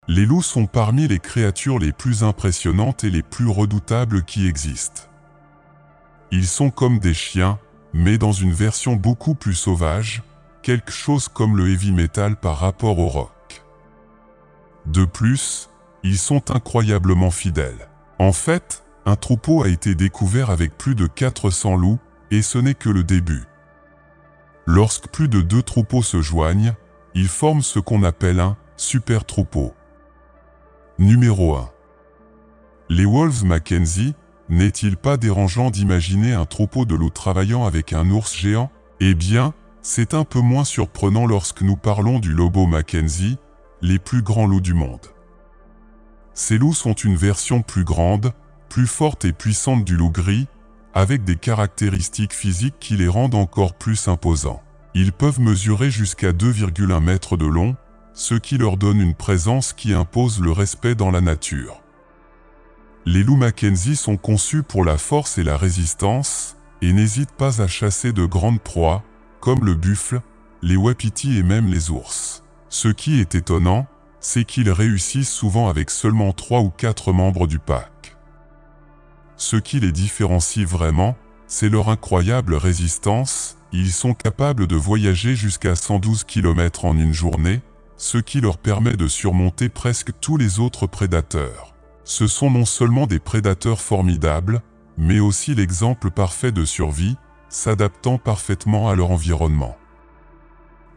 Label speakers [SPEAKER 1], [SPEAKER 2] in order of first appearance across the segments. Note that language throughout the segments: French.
[SPEAKER 1] Les loups sont parmi les créatures les plus impressionnantes et les plus redoutables qui existent. Ils sont comme des chiens, mais dans une version beaucoup plus sauvage, quelque chose comme le heavy metal par rapport au rock. De plus, ils sont incroyablement fidèles. En fait, un troupeau a été découvert avec plus de 400 loups, et ce n'est que le début. Lorsque plus de 2 troupeaux se joignent, ils forment ce qu'on appelle un super troupeau. Numéro 1. Les Wolves Mackenzie. N'est-il pas dérangeant d'imaginer un troupeau de loups travaillant avec un ours géant? Eh bien, c'est un peu moins surprenant lorsque nous parlons du Lobo Mackenzie, les plus grands loups du monde. Ces loups sont une version plus grande, plus forte et puissante du loup gris, avec des caractéristiques physiques qui les rendent encore plus imposants. Ils peuvent mesurer jusqu'à 2,1 mètres de long, ce qui leur donne une présence qui impose le respect dans la nature. Les loups Mackenzie sont conçus pour la force et la résistance, et n'hésitent pas à chasser de grandes proies, comme le buffle, les wapitis et même les ours. Ce qui est étonnant, c'est qu'ils réussissent souvent avec seulement 3 ou 4 membres du pack. Ce qui les différencie vraiment, c'est leur incroyable résistance. Ils sont capables de voyager jusqu'à 112 km en une journée, ce qui leur permet de surmonter presque tous les autres prédateurs. Ce sont non seulement des prédateurs formidables, mais aussi l'exemple parfait de survie, s'adaptant parfaitement à leur environnement.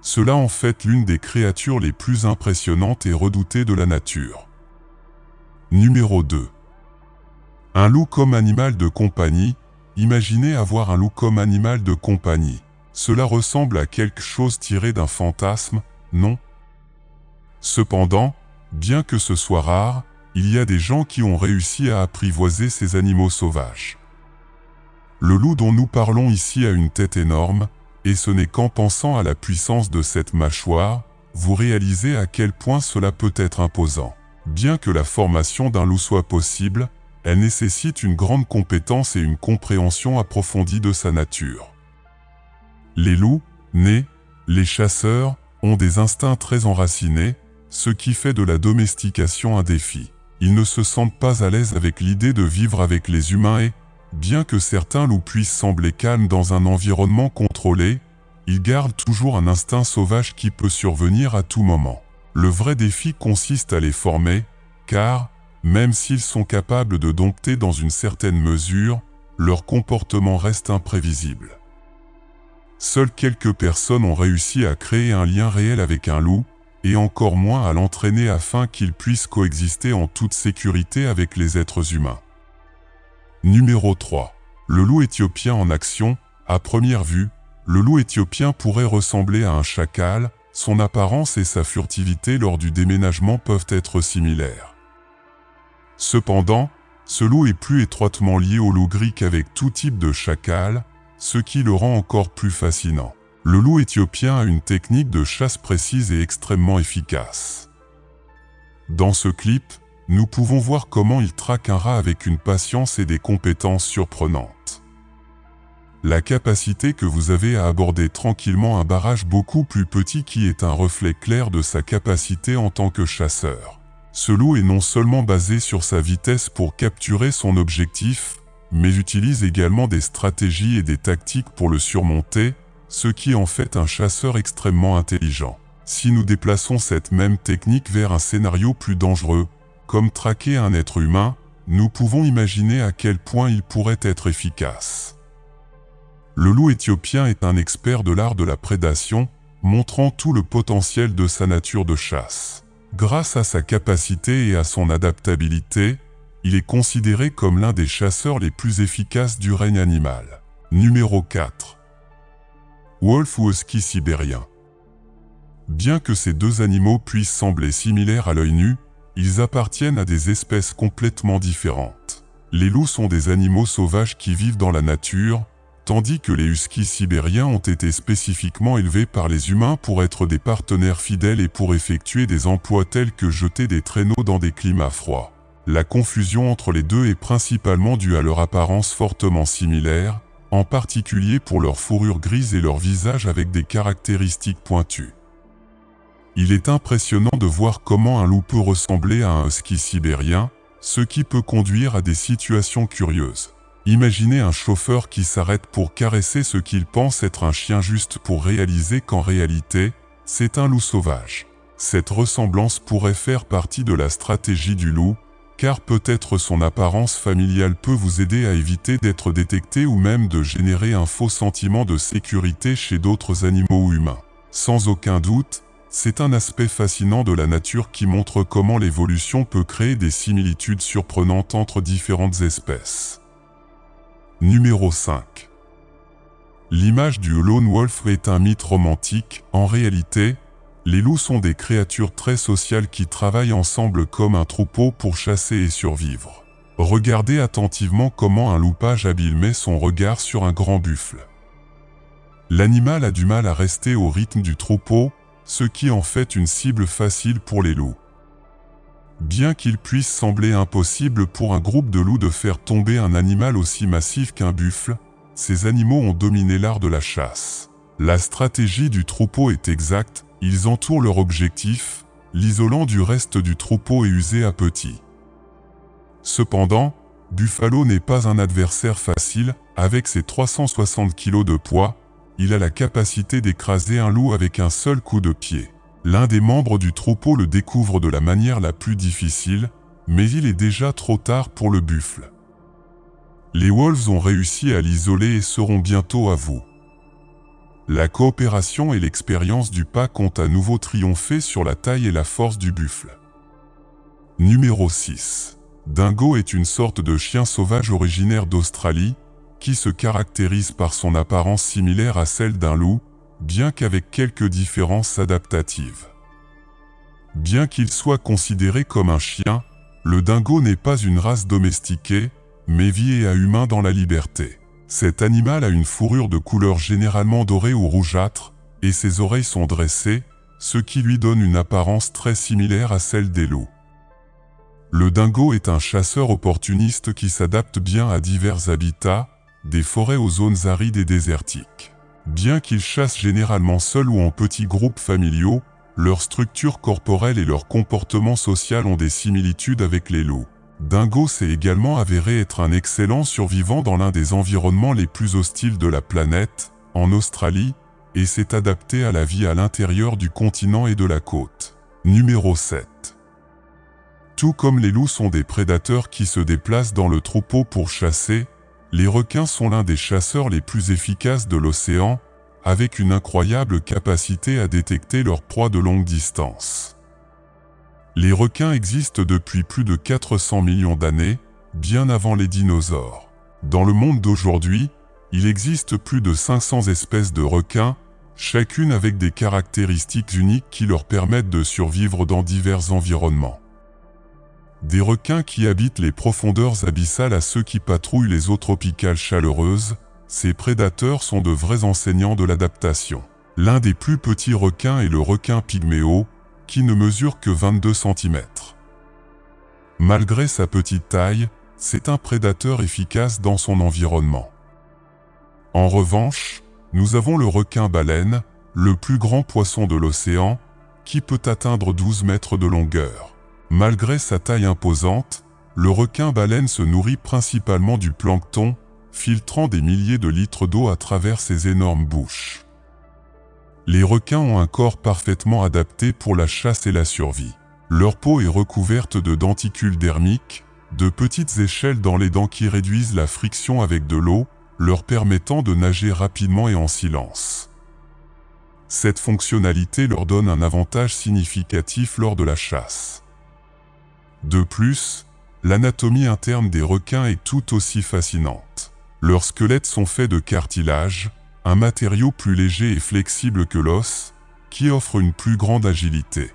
[SPEAKER 1] Cela en fait l'une des créatures les plus impressionnantes et redoutées de la nature. Numéro 2. Un loup comme animal de compagnie. Imaginez avoir un loup comme animal de compagnie. Cela ressemble à quelque chose tiré d'un fantasme, non? Cependant, bien que ce soit rare, il y a des gens qui ont réussi à apprivoiser ces animaux sauvages. Le loup dont nous parlons ici a une tête énorme, et ce n'est qu'en pensant à la puissance de cette mâchoire, vous réalisez à quel point cela peut être imposant. Bien que la formation d'un loup soit possible, elle nécessite une grande compétence et une compréhension approfondie de sa nature. Les loups, nés, les chasseurs, ont des instincts très enracinés, ce qui fait de la domestication un défi. Ils ne se sentent pas à l'aise avec l'idée de vivre avec les humains et, bien que certains loups puissent sembler calmes dans un environnement contrôlé, ils gardent toujours un instinct sauvage qui peut survenir à tout moment. Le vrai défi consiste à les former, car, même s'ils sont capables de dompter dans une certaine mesure, leur comportement reste imprévisible. Seules quelques personnes ont réussi à créer un lien réel avec un loup, et encore moins à l'entraîner afin qu'il puisse coexister en toute sécurité avec les êtres humains. Numéro 3. Le loup éthiopien en action. À première vue, le loup éthiopien pourrait ressembler à un chacal, son apparence et sa furtivité lors du déménagement peuvent être similaires. Cependant, ce loup est plus étroitement lié au loup gris qu'avec tout type de chacal, ce qui le rend encore plus fascinant. Le loup éthiopien a une technique de chasse précise et extrêmement efficace. Dans ce clip, nous pouvons voir comment il traque un rat avec une patience et des compétences surprenantes. La capacité que vous avez à aborder tranquillement un barrage beaucoup plus petit qui est un reflet clair de sa capacité en tant que chasseur. Ce loup est non seulement basé sur sa vitesse pour capturer son objectif, mais utilise également des stratégies et des tactiques pour le surmonter, ce qui en fait un chasseur extrêmement intelligent. Si nous déplaçons cette même technique vers un scénario plus dangereux, comme traquer un être humain, nous pouvons imaginer à quel point il pourrait être efficace. Le loup éthiopien est un expert de l'art de la prédation, montrant tout le potentiel de sa nature de chasse. Grâce à sa capacité et à son adaptabilité, il est considéré comme l'un des chasseurs les plus efficaces du règne animal. Numéro 4. Wolf ou husky sibérien. Bien que ces deux animaux puissent sembler similaires à l'œil nu, ils appartiennent à des espèces complètement différentes. Les loups sont des animaux sauvages qui vivent dans la nature, tandis que les huskies sibériens ont été spécifiquement élevés par les humains pour être des partenaires fidèles et pour effectuer des emplois tels que jeter des traîneaux dans des climats froids. La confusion entre les deux est principalement due à leur apparence fortement similaire, en particulier pour leur fourrure grise et leur visage avec des caractéristiques pointues. Il est impressionnant de voir comment un loup peut ressembler à un husky sibérien, ce qui peut conduire à des situations curieuses. Imaginez un chauffeur qui s'arrête pour caresser ce qu'il pense être un chien juste pour réaliser qu'en réalité, c'est un loup sauvage. Cette ressemblance pourrait faire partie de la stratégie du loup, car peut-être son apparence familiale peut vous aider à éviter d'être détecté ou même de générer un faux sentiment de sécurité chez d'autres animaux ou humains. Sans aucun doute, c'est un aspect fascinant de la nature qui montre comment l'évolution peut créer des similitudes surprenantes entre différentes espèces. Numéro 5. L'image du lone wolf est un mythe romantique. En réalité, les loups sont des créatures très sociales qui travaillent ensemble comme un troupeau pour chasser et survivre. Regardez attentivement comment un loup page habile met son regard sur un grand buffle. L'animal a du mal à rester au rythme du troupeau, ce qui en fait une cible facile pour les loups. Bien qu'il puisse sembler impossible pour un groupe de loups de faire tomber un animal aussi massif qu'un buffle, ces animaux ont dominé l'art de la chasse. La stratégie du troupeau est exacte, ils entourent leur objectif, l'isolant du reste du troupeau et usé à petit. Cependant, Buffalo n'est pas un adversaire facile, avec ses 360 kg de poids, il a la capacité d'écraser un loup avec un seul coup de pied. L'un des membres du troupeau le découvre de la manière la plus difficile, mais il est déjà trop tard pour le buffle. Les Wolves ont réussi à l'isoler et seront bientôt à vous. La coopération et l'expérience du pack ont à nouveau triomphé sur la taille et la force du buffle. Numéro 6. Dingo est une sorte de chien sauvage originaire d'Australie, qui se caractérise par son apparence similaire à celle d'un loup, bien qu'avec quelques différences adaptatives. Bien qu'il soit considéré comme un chien, le dingo n'est pas une race domestiquée, mais vit et a humain dans la liberté. Cet animal a une fourrure de couleur généralement dorée ou rougeâtre, et ses oreilles sont dressées, ce qui lui donne une apparence très similaire à celle des loups. Le dingo est un chasseur opportuniste qui s'adapte bien à divers habitats, des forêts aux zones arides et désertiques. Bien qu'ils chassent généralement seuls ou en petits groupes familiaux, leur structure corporelle et leur comportement social ont des similitudes avec les loups. Dingo s'est également avéré être un excellent survivant dans l'un des environnements les plus hostiles de la planète, en Australie, et s'est adapté à la vie à l'intérieur du continent et de la côte. Numéro 7. Tout comme les loups sont des prédateurs qui se déplacent dans le troupeau pour chasser, les requins sont l'un des chasseurs les plus efficaces de l'océan, avec une incroyable capacité à détecter leurs proies de longue distance. Les requins existent depuis plus de 400 millions d'années, bien avant les dinosaures. Dans le monde d'aujourd'hui, il existe plus de 500 espèces de requins, chacune avec des caractéristiques uniques qui leur permettent de survivre dans divers environnements. Des requins qui habitent les profondeurs abyssales à ceux qui patrouillent les eaux tropicales chaleureuses, ces prédateurs sont de vrais enseignants de l'adaptation. L'un des plus petits requins est le requin pygméo, qui ne mesure que 22 cm. Malgré sa petite taille, c'est un prédateur efficace dans son environnement. En revanche, nous avons le requin-baleine, le plus grand poisson de l'océan, qui peut atteindre 12 mètres de longueur. Malgré sa taille imposante, le requin-baleine se nourrit principalement du plancton, filtrant des milliers de litres d'eau à travers ses énormes bouches. Les requins ont un corps parfaitement adapté pour la chasse et la survie. Leur peau est recouverte de denticules dermiques, de petites échelles dans les dents qui réduisent la friction avec de l'eau, leur permettant de nager rapidement et en silence. Cette fonctionnalité leur donne un avantage significatif lors de la chasse. De plus, l'anatomie interne des requins est tout aussi fascinante. Leurs squelettes sont faits de cartilage, un matériau plus léger et flexible que l'os, qui offre une plus grande agilité.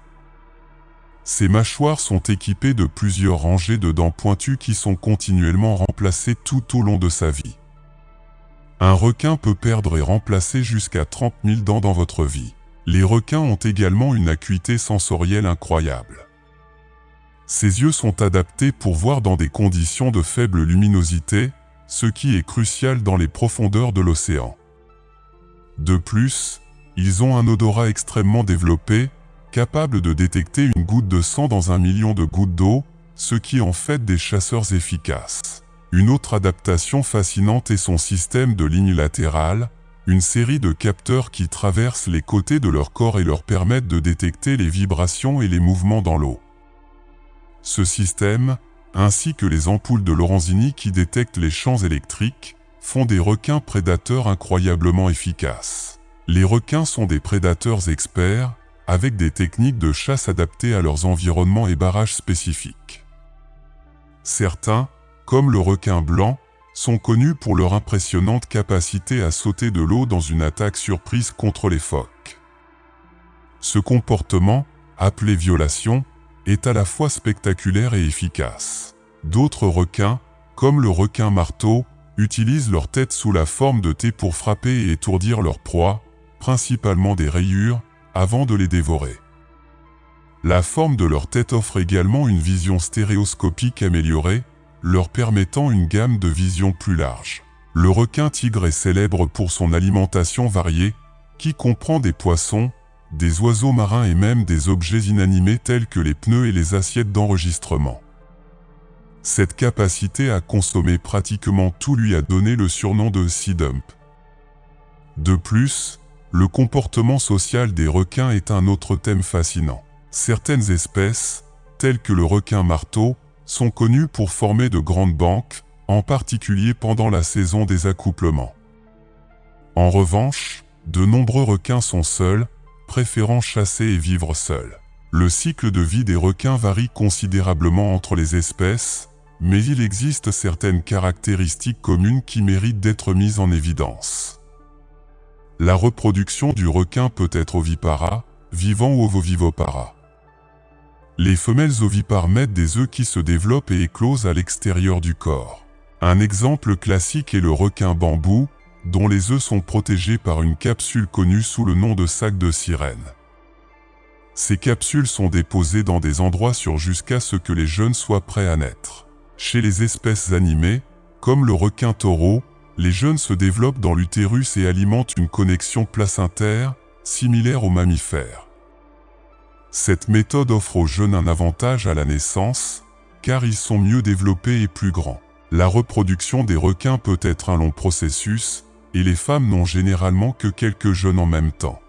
[SPEAKER 1] Ces mâchoires sont équipées de plusieurs rangées de dents pointues qui sont continuellement remplacées tout au long de sa vie. Un requin peut perdre et remplacer jusqu'à 30 000 dents dans votre vie. Les requins ont également une acuité sensorielle incroyable. Ses yeux sont adaptés pour voir dans des conditions de faible luminosité, ce qui est crucial dans les profondeurs de l'océan. De plus, ils ont un odorat extrêmement développé, capables de détecter une goutte de sang dans 1 million de gouttes d'eau, ce qui en fait des chasseurs efficaces. Une autre adaptation fascinante est son système de lignes latérales, une série de capteurs qui traversent les côtés de leur corps et leur permettent de détecter les vibrations et les mouvements dans l'eau. Ce système, ainsi que les ampoules de Lorenzini qui détectent les champs électriques, font des requins prédateurs incroyablement efficaces. Les requins sont des prédateurs experts, avec des techniques de chasse adaptées à leurs environnements et barrages spécifiques. Certains, comme le requin blanc, sont connus pour leur impressionnante capacité à sauter de l'eau dans une attaque surprise contre les phoques. Ce comportement, appelé violation, est à la fois spectaculaire et efficace. D'autres requins, comme le requin marteau, utilisent leur tête sous la forme de T pour frapper et étourdir leur proie, principalement des rayures, avant de les dévorer. La forme de leur tête offre également une vision stéréoscopique améliorée, leur permettant une gamme de vision plus large. Le requin tigre est célèbre pour son alimentation variée, qui comprend des poissons, des oiseaux marins et même des objets inanimés tels que les pneus et les assiettes d'enregistrement. Cette capacité à consommer pratiquement tout lui a donné le surnom de Sea Dump. De plus, le comportement social des requins est un autre thème fascinant. Certaines espèces, telles que le requin marteau, sont connues pour former de grandes banques, en particulier pendant la saison des accouplements. En revanche, de nombreux requins sont seuls, préférant chasser et vivre seuls. Le cycle de vie des requins varie considérablement entre les espèces, mais il existe certaines caractéristiques communes qui méritent d'être mises en évidence. La reproduction du requin peut être ovipara, vivant ou ovovivopara. Les femelles ovipares mettent des œufs qui se développent et éclosent à l'extérieur du corps. Un exemple classique est le requin bambou, dont les œufs sont protégés par une capsule connue sous le nom de sac de sirène. Ces capsules sont déposées dans des endroits sûrs jusqu'à ce que les jeunes soient prêts à naître. Chez les espèces animées, comme le requin taureau, les jeunes se développent dans l'utérus et alimentent une connexion placentaire, similaire aux mammifères. Cette méthode offre aux jeunes un avantage à la naissance, car ils sont mieux développés et plus grands. La reproduction des requins peut être un long processus, et les femmes n'ont généralement que quelques jeunes en même temps.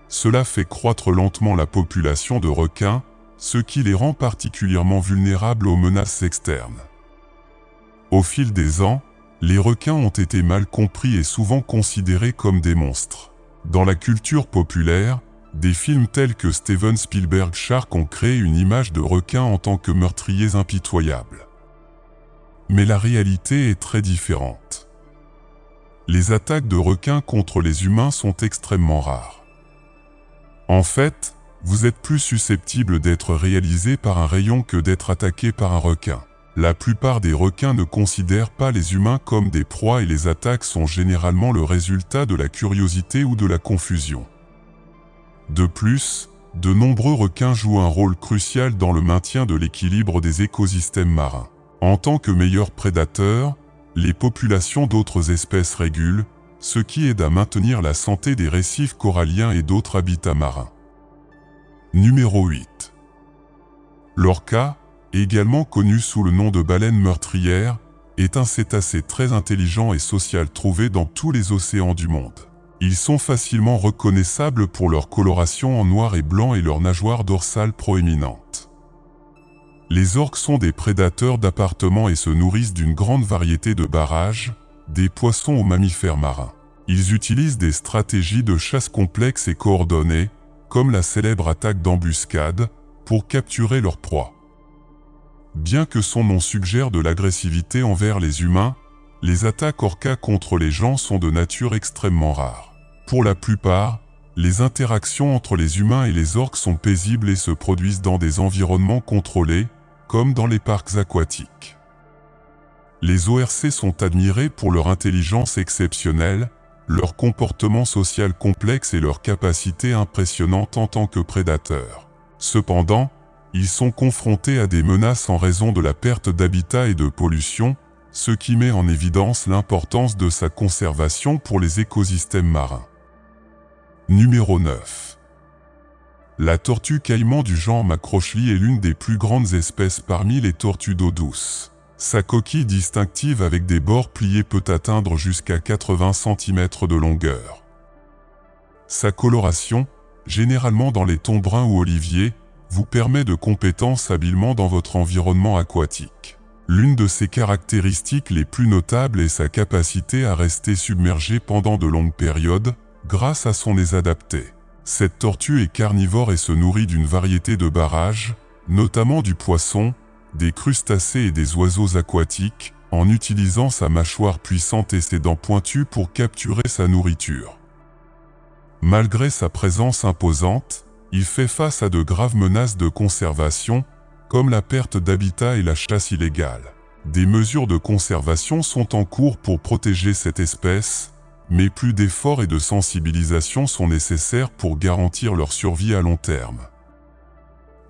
[SPEAKER 1] Cela fait croître lentement la population de requins, ce qui les rend particulièrement vulnérables aux menaces externes. Au fil des ans, les requins ont été mal compris et souvent considérés comme des monstres. Dans la culture populaire, des films tels que Steven Spielberg's Shark ont créé une image de requins en tant que meurtriers impitoyables. Mais la réalité est très différente. Les attaques de requins contre les humains sont extrêmement rares. En fait, vous êtes plus susceptible d'être réalisé par un rayon que d'être attaqué par un requin. La plupart des requins ne considèrent pas les humains comme des proies et les attaques sont généralement le résultat de la curiosité ou de la confusion. De plus, de nombreux requins jouent un rôle crucial dans le maintien de l'équilibre des écosystèmes marins. En tant que meilleurs prédateurs, les populations d'autres espèces régulent, ce qui aide à maintenir la santé des récifs coralliens et d'autres habitats marins. Numéro 8. L'orca, également connu sous le nom de baleine meurtrière, est un cétacé très intelligent et social trouvé dans tous les océans du monde. Ils sont facilement reconnaissables pour leur coloration en noir et blanc et leur nageoire dorsale proéminente. Les orques sont des prédateurs d'appartements et se nourrissent d'une grande variété de barrages, des poissons aux mammifères marins. Ils utilisent des stratégies de chasse complexes et coordonnées, comme la célèbre attaque d'embuscade, pour capturer leur proie. Bien que son nom suggère de l'agressivité envers les humains, les attaques orcas contre les gens sont de nature extrêmement rare. Pour la plupart, les interactions entre les humains et les orques sont paisibles et se produisent dans des environnements contrôlés, comme dans les parcs aquatiques. Les ORC sont admirés pour leur intelligence exceptionnelle, leur comportement social complexe et leur capacité impressionnante en tant que prédateurs. Cependant, ils sont confrontés à des menaces en raison de la perte d'habitat et de pollution, ce qui met en évidence l'importance de sa conservation pour les écosystèmes marins. Numéro 9. La tortue caïman du genre Macrochli est l'une des plus grandes espèces parmi les tortues d'eau douce. Sa coquille distinctive avec des bords pliés peut atteindre jusqu'à 80 cm de longueur. Sa coloration, généralement dans les tons bruns ou oliviers, vous permet de compétence habilement dans votre environnement aquatique. L'une de ses caractéristiques les plus notables est sa capacité à rester submergée pendant de longues périodes, grâce à son nez adapté. Cette tortue est carnivore et se nourrit d'une variété de barrages, notamment du poisson, des crustacés et des oiseaux aquatiques, en utilisant sa mâchoire puissante et ses dents pointues pour capturer sa nourriture. Malgré sa présence imposante, il fait face à de graves menaces de conservation, comme la perte d'habitat et la chasse illégale. Des mesures de conservation sont en cours pour protéger cette espèce, mais plus d'efforts et de sensibilisation sont nécessaires pour garantir leur survie à long terme.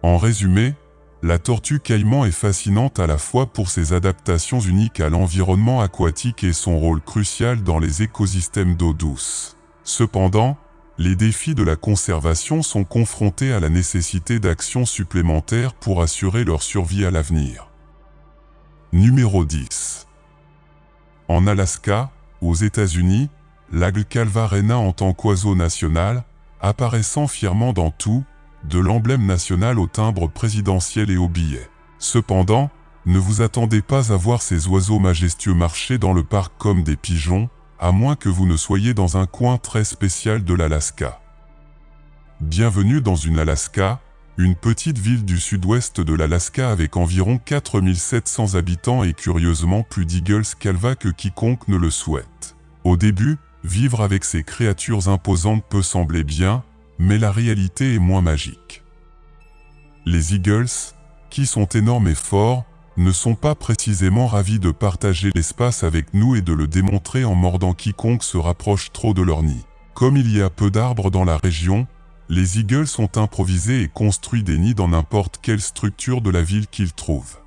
[SPEAKER 1] En résumé, la tortue caïman est fascinante à la fois pour ses adaptations uniques à l'environnement aquatique et son rôle crucial dans les écosystèmes d'eau douce. Cependant, les défis de la conservation sont confrontés à la nécessité d'actions supplémentaires pour assurer leur survie à l'avenir. Numéro 10. En Alaska, aux États-Unis, l'aigle calva-rhéna en tant qu'oiseau national, apparaissant fièrement dans tout, de l'emblème national au timbre présidentiel et au billet. Cependant, ne vous attendez pas à voir ces oiseaux majestueux marcher dans le parc comme des pigeons, à moins que vous ne soyez dans un coin très spécial de l'Alaska. Bienvenue dans une Alaska, une petite ville du sud-ouest de l'Alaska avec environ 4700 habitants et curieusement plus d'eagles calva que quiconque ne le souhaite. Au début, vivre avec ces créatures imposantes peut sembler bien, mais la réalité est moins magique. Les eagles, qui sont énormes et forts, ne sont pas précisément ravis de partager l'espace avec nous et de le démontrer en mordant quiconque se rapproche trop de leur nid. Comme il y a peu d'arbres dans la région, les eagles ont improvisé et construit des nids dans n'importe quelle structure de la ville qu'ils trouvent.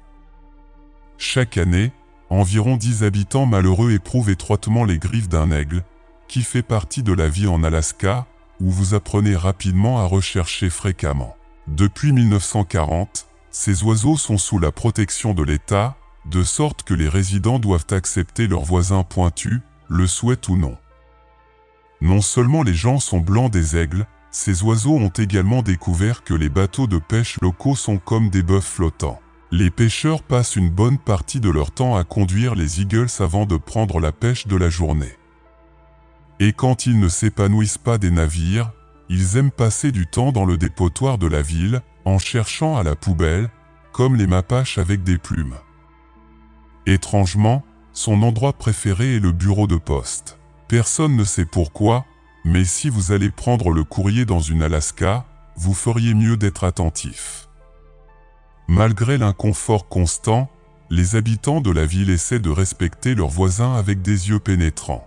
[SPEAKER 1] Chaque année, environ 10 habitants malheureux éprouvent étroitement les griffes d'un aigle, qui fait partie de la vie en Alaska, où vous apprenez rapidement à rechercher fréquemment. Depuis 1940, ces oiseaux sont sous la protection de l'État, de sorte que les résidents doivent accepter leurs voisins pointus, le souhaitent ou non. Non seulement les gens sont blancs des aigles, ces oiseaux ont également découvert que les bateaux de pêche locaux sont comme des bœufs flottants. Les pêcheurs passent une bonne partie de leur temps à conduire les eagles avant de prendre la pêche de la journée. Et quand ils ne s'épanouissent pas des navires, ils aiment passer du temps dans le dépotoir de la ville, en cherchant à la poubelle, comme les mapaches avec des plumes. Étrangement, son endroit préféré est le bureau de poste. Personne ne sait pourquoi, mais si vous allez prendre le courrier dans une Alaska, vous feriez mieux d'être attentif. Malgré l'inconfort constant, les habitants de la ville essaient de respecter leurs voisins avec des yeux pénétrants.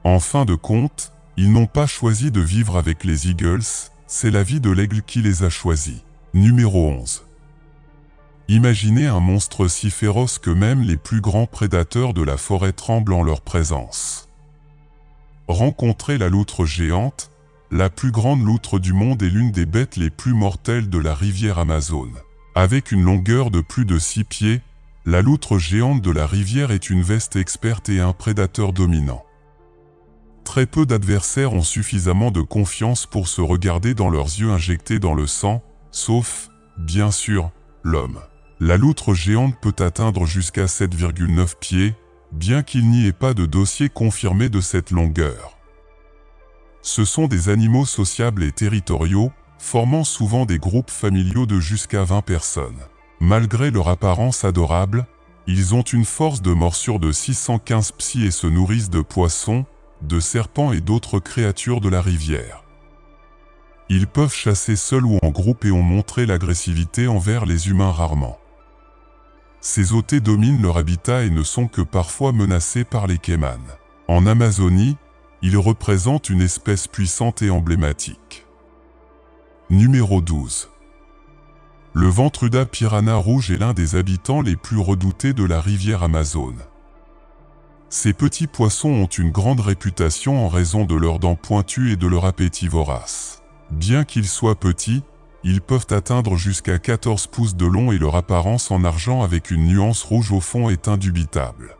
[SPEAKER 1] En fin de compte, ils n'ont pas choisi de vivre avec les eagles, c'est la vie de l'aigle qui les a choisis. Numéro 11. Imaginez un monstre si féroce que même les plus grands prédateurs de la forêt tremblent en leur présence. Rencontrez la loutre géante, la plus grande loutre du monde et l'une des bêtes les plus mortelles de la rivière Amazone. Avec une longueur de plus de 6 pieds, la loutre géante de la rivière est une veste experte et un prédateur dominant. Très peu d'adversaires ont suffisamment de confiance pour se regarder dans leurs yeux injectés dans le sang, sauf, bien sûr, l'homme. La loutre géante peut atteindre jusqu'à 7,9 pieds, bien qu'il n'y ait pas de dossier confirmé de cette longueur. Ce sont des animaux sociables et territoriaux, formant souvent des groupes familiaux de jusqu'à 20 personnes. Malgré leur apparence adorable, ils ont une force de morsure de 615 psi et se nourrissent de poissons, de serpents et d'autres créatures de la rivière. Ils peuvent chasser seuls ou en groupe et ont montré l'agressivité envers les humains rarement. Ces otés dominent leur habitat et ne sont que parfois menacés par les caïmans. En Amazonie, ils représentent une espèce puissante et emblématique. Numéro 12. Le Ventruda piranha rouge est l'un des habitants les plus redoutés de la rivière Amazone. Ces petits poissons ont une grande réputation en raison de leurs dents pointues et de leur appétit vorace. Bien qu'ils soient petits, ils peuvent atteindre jusqu'à 14 pouces de long et leur apparence en argent avec une nuance rouge au fond est indubitable.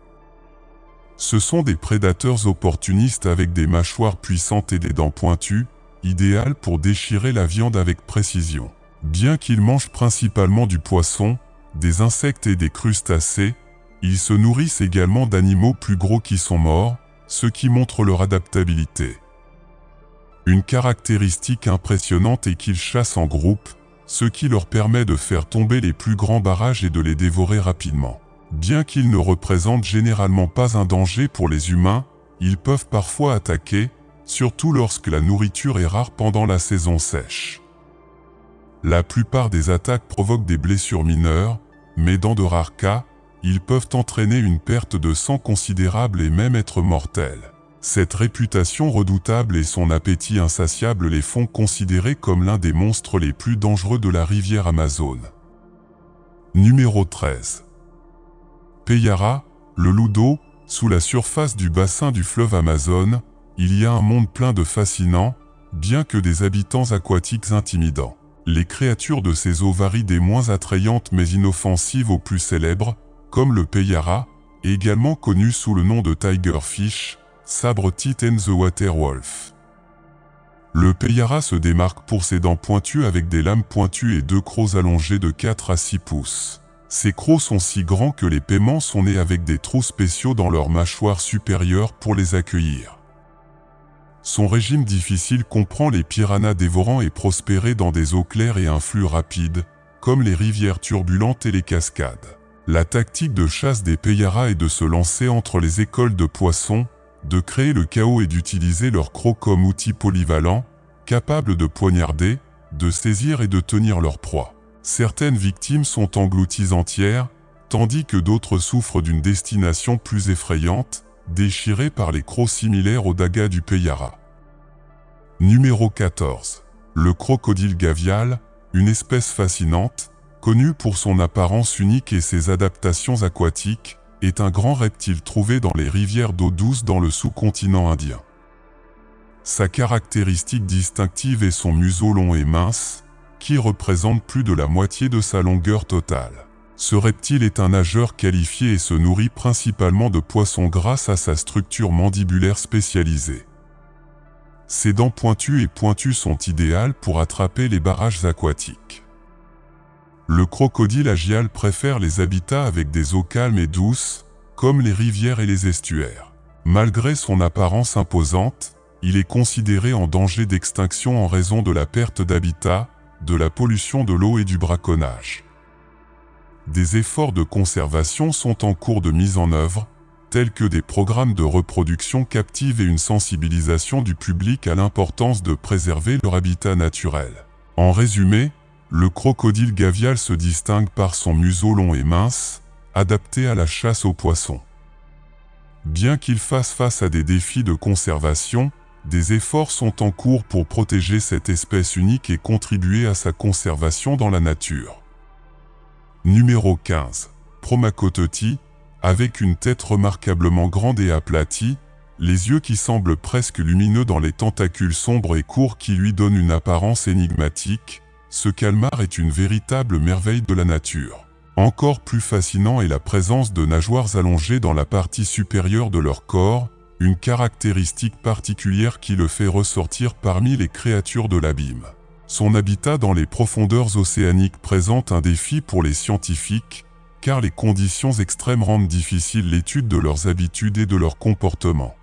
[SPEAKER 1] Ce sont des prédateurs opportunistes avec des mâchoires puissantes et des dents pointues, idéales pour déchirer la viande avec précision. Bien qu'ils mangent principalement du poisson, des insectes et des crustacés, ils se nourrissent également d'animaux plus gros qui sont morts, ce qui montre leur adaptabilité. Une caractéristique impressionnante est qu'ils chassent en groupe, ce qui leur permet de faire tomber les plus grands barrages et de les dévorer rapidement. Bien qu'ils ne représentent généralement pas un danger pour les humains, ils peuvent parfois attaquer, surtout lorsque la nourriture est rare pendant la saison sèche. La plupart des attaques provoquent des blessures mineures, mais dans de rares cas, ils peuvent entraîner une perte de sang considérable et même être mortels. Cette réputation redoutable et son appétit insatiable les font considérer comme l'un des monstres les plus dangereux de la rivière Amazone. Numéro 13. Payara, le loup d'eau. Sous la surface du bassin du fleuve Amazone, il y a un monde plein de fascinants, bien que des habitants aquatiques intimidants. Les créatures de ces eaux varient des moins attrayantes mais inoffensives aux plus célèbres, comme le Payara, également connu sous le nom de Tigerfish, Sabre-tooth and the Water Wolf. Le Payara se démarque pour ses dents pointues avec des lames pointues et deux crocs allongés de 4 à 6 pouces. Ces crocs sont si grands que les paiements sont nés avec des trous spéciaux dans leur mâchoire supérieure pour les accueillir. Son régime difficile comprend les piranhas dévorants et prospérer dans des eaux claires et un flux rapide, comme les rivières turbulentes et les cascades. La tactique de chasse des Payara est de se lancer entre les écoles de poissons, de créer le chaos et d'utiliser leurs crocs comme outils polyvalents, capables de poignarder, de saisir et de tenir leur proie. Certaines victimes sont englouties entières, tandis que d'autres souffrent d'une destination plus effrayante, déchirées par les crocs similaires aux dagas du Payara. Numéro 14. Le crocodile gavial, une espèce fascinante, connue pour son apparence unique et ses adaptations aquatiques, est un grand reptile trouvé dans les rivières d'eau douce dans le sous-continent indien. Sa caractéristique distinctive est son museau long et mince, qui représente plus de la moitié de sa longueur totale. Ce reptile est un nageur qualifié et se nourrit principalement de poissons grâce à sa structure mandibulaire spécialisée. Ses dents pointues sont idéales pour attraper les barrages aquatiques. Le crocodile agial préfère les habitats avec des eaux calmes et douces, comme les rivières et les estuaires. Malgré son apparence imposante, il est considéré en danger d'extinction en raison de la perte d'habitat, de la pollution de l'eau et du braconnage. Des efforts de conservation sont en cours de mise en œuvre, tels que des programmes de reproduction captive et une sensibilisation du public à l'importance de préserver leur habitat naturel. En résumé, le crocodile gavial se distingue par son museau long et mince, adapté à la chasse aux poissons. Bien qu'il fasse face à des défis de conservation, des efforts sont en cours pour protéger cette espèce unique et contribuer à sa conservation dans la nature. Numéro 15. Promacototi, avec une tête remarquablement grande et aplatie, les yeux qui semblent presque lumineux dans les tentacules sombres et courts qui lui donnent une apparence énigmatique, ce calmar est une véritable merveille de la nature. Encore plus fascinant est la présence de nageoires allongées dans la partie supérieure de leur corps, une caractéristique particulière qui le fait ressortir parmi les créatures de l'abîme. Son habitat dans les profondeurs océaniques présente un défi pour les scientifiques, car les conditions extrêmes rendent difficile l'étude de leurs habitudes et de leur comportement.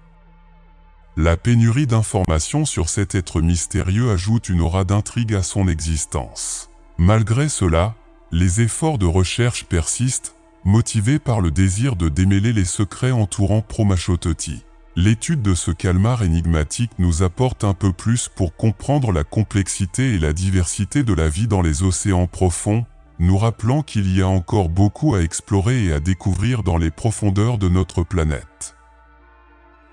[SPEAKER 1] La pénurie d'informations sur cet être mystérieux ajoute une aura d'intrigue à son existence. Malgré cela, les efforts de recherche persistent, motivés par le désir de démêler les secrets entourant Promacototi. L'étude de ce calmar énigmatique nous apporte un peu plus pour comprendre la complexité et la diversité de la vie dans les océans profonds, nous rappelant qu'il y a encore beaucoup à explorer et à découvrir dans les profondeurs de notre planète.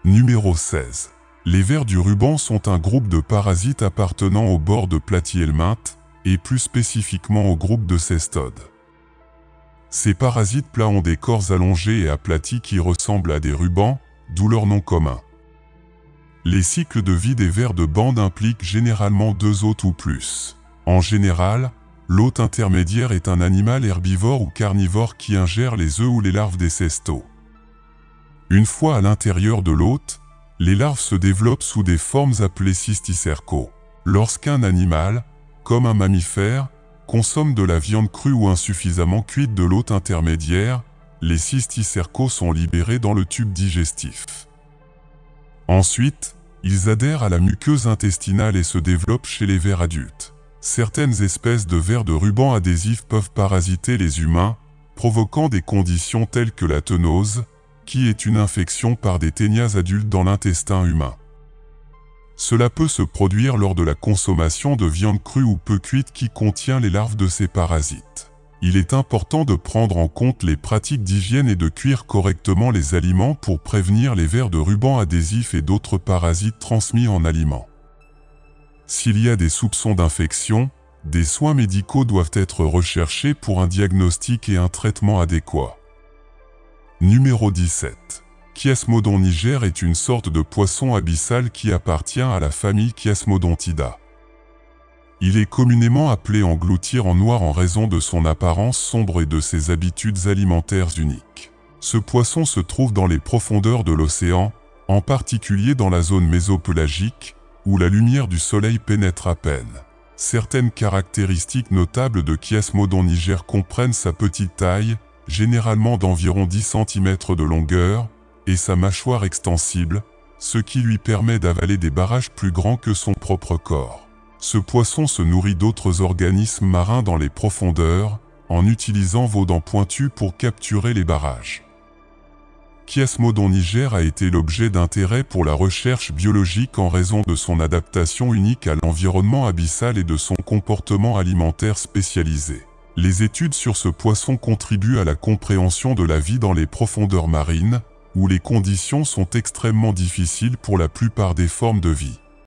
[SPEAKER 1] Numéro 16. Les vers du ruban sont un groupe de parasites appartenant au bord de platyhelminthes, et plus spécifiquement au groupe de cestodes. Ces parasites plats ont des corps allongés et aplatis qui ressemblent à des rubans, d'où leur nom commun. Les cycles de vie des vers de bande impliquent généralement 2 hôtes ou plus. En général, l'hôte intermédiaire est un animal herbivore ou carnivore qui ingère les œufs ou les larves des cestos. Une fois à l'intérieur de l'hôte, les larves se développent sous des formes appelées cysticercaux. Lorsqu'un animal, comme un mammifère, consomme de la viande crue ou insuffisamment cuite de l'hôte intermédiaire, les cysticercaux sont libérés dans le tube digestif. Ensuite, ils adhèrent à la muqueuse intestinale et se développent chez les vers adultes. Certaines espèces de vers de ruban adhésif peuvent parasiter les humains, provoquant des conditions telles que la ténose, qui est une infection par des ténias adultes dans l'intestin humain. Cela peut se produire lors de la consommation de viande crue ou peu cuite qui contient les larves de ces parasites. Il est important de prendre en compte les pratiques d'hygiène et de cuire correctement les aliments pour prévenir les vers de ruban adhésif et d'autres parasites transmis en aliments. S'il y a des soupçons d'infection, des soins médicaux doivent être recherchés pour un diagnostic et un traitement adéquat. Numéro 17. Chiasmodon niger est une sorte de poisson abyssal qui appartient à la famille Chiasmodontidae. Il est communément appelé engloutir en noir en raison de son apparence sombre et de ses habitudes alimentaires uniques. Ce poisson se trouve dans les profondeurs de l'océan, en particulier dans la zone mésopélagique, où la lumière du soleil pénètre à peine. Certaines caractéristiques notables de Chiasmodon niger comprennent sa petite taille, généralement d'environ 10 cm de longueur, et sa mâchoire extensible, ce qui lui permet d'avaler des barrages plus grands que son propre corps. Ce poisson se nourrit d'autres organismes marins dans les profondeurs, en utilisant vos dents pointues pour capturer les barrages. Chiasmodon niger a été l'objet d'intérêt pour la recherche biologique en raison de son adaptation unique à l'environnement abyssal et de son comportement alimentaire spécialisé. Les études sur ce poisson contribuent à la compréhension de la vie dans les profondeurs marines, où les conditions sont extrêmement difficiles pour la plupart des formes de vie.